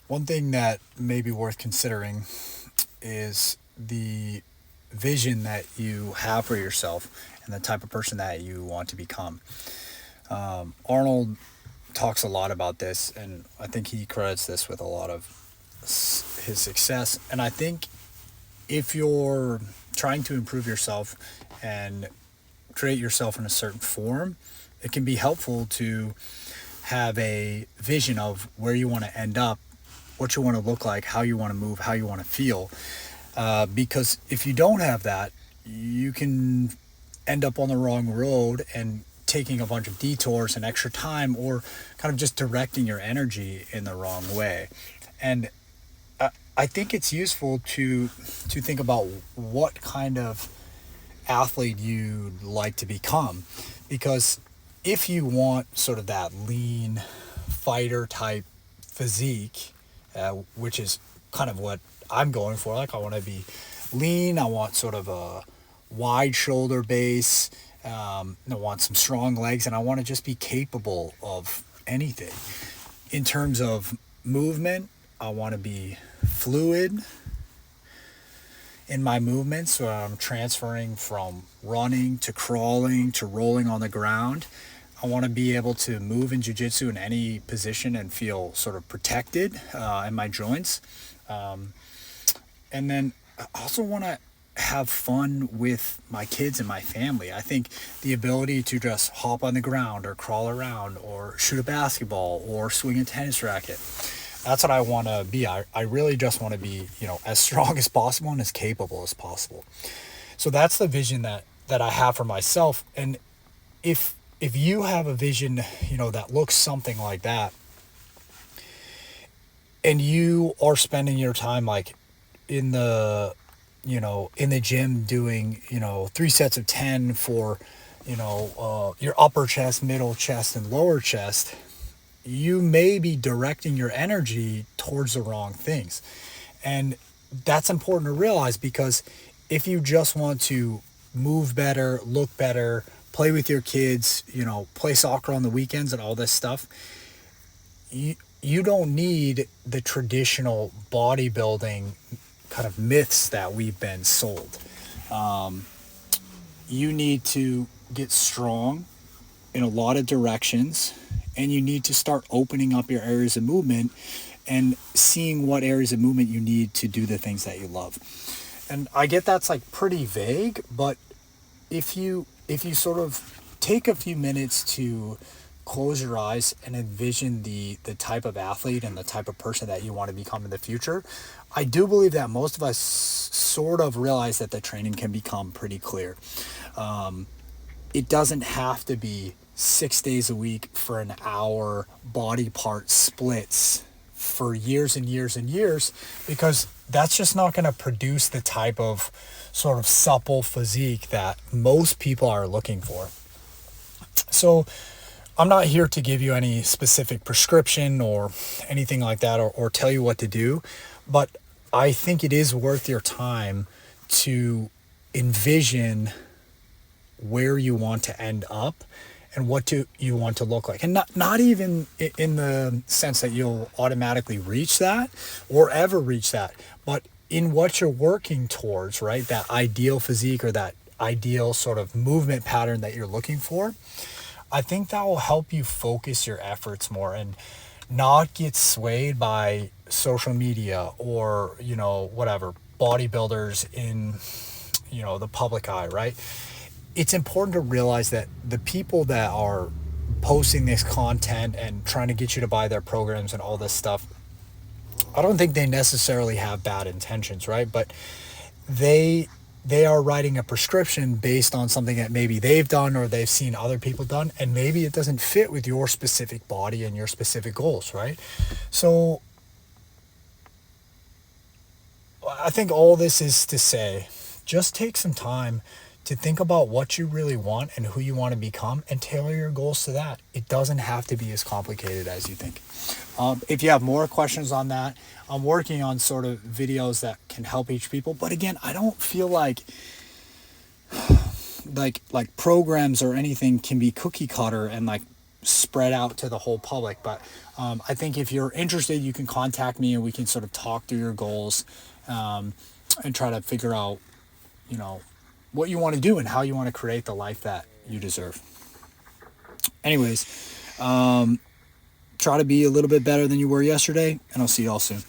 One thing that may be worth considering is the vision that you have for yourself and the type of person that you want to become. Arnold talks a lot about this, and I think he credits this with a lot of his success. And I think if you're trying to improve yourself and create yourself in a certain form, it can be helpful to have a vision of where you want to end up, what you want to look like, how you want to move, how you want to feel. Because if you don't have that, you can end up on the wrong road and taking a bunch of detours and extra time, or kind of just directing your energy in the wrong way. And I think it's useful to think about what kind of athlete you'd like to become, because if you want sort of that lean fighter type physique, which is kind of what I'm going for. Like, I want to be lean. I want sort of a wide shoulder base. I want some strong legs, and I want to just be capable of anything. In terms of movement, I want to be fluid in my movements. So I'm transferring from running to crawling to rolling on the ground. I want to be able to move in jiu-jitsu in any position and feel sort of protected in my joints. Um, and then I also want to have fun with my kids and my family. I think the ability to just hop on the ground or crawl around or shoot a basketball or swing a tennis racket, that's what I want to be. I really just want to be, as strong as possible and as capable as possible. So that's the vision that I have for myself. And if you have a vision, that looks something like that, and you are spending your time like in the in the gym doing 3 sets of 10 for your upper chest, middle chest, and lower chest, you may be directing your energy towards the wrong things. And that's important to realize, because if you just want to move better, look better, play with your kids, play soccer on the weekends and all this stuff, you don't need the traditional bodybuilding kind of myths that we've been sold. You need to get strong in a lot of directions, and you need to start opening up your areas of movement and seeing what areas of movement you need to do the things that you love. And I get that's like pretty vague, but if you sort of take a few minutes to close your eyes and envision the type of athlete and the type of person that you want to become in the future, I do believe that most of us sort of realize that the training can become pretty clear. It doesn't have to be 6 days a week for an hour body part splits for years and years and years, because that's just not going to produce the type of sort of supple physique that most people are looking for. So I'm not here to give you any specific prescription or anything like that, or tell you what to do, but I think it is worth your time to envision where you want to end up and you want to look like. And not even in the sense that you'll automatically reach that or ever reach that, but in what you're working towards, right? That ideal physique or that ideal sort of movement pattern that you're looking for. I think that will help you focus your efforts more and not get swayed by social media or, whatever, bodybuilders in, the public eye, right? It's important to realize that the people that are posting this content and trying to get you to buy their programs and all this stuff, I don't think they necessarily have bad intentions, right? But they are writing a prescription based on something that maybe they've done or they've seen other people done, and maybe it doesn't fit with your specific body and your specific goals, right? So I think all this is to say, just take some time to think about what you really want and who you want to become, and tailor your goals to that. It doesn't have to be as complicated as you think. If you have more questions on that, I'm working on sort of videos that can help each people. But again, I don't feel like programs or anything can be cookie cutter and like spread out to the whole public. But I think if you're interested, you can contact me and we can sort of talk through your goals, and try to figure out, you know, what you want to do and how you want to create the life that you deserve. Anyways, try to be a little bit better than you were yesterday, and I'll see you all soon.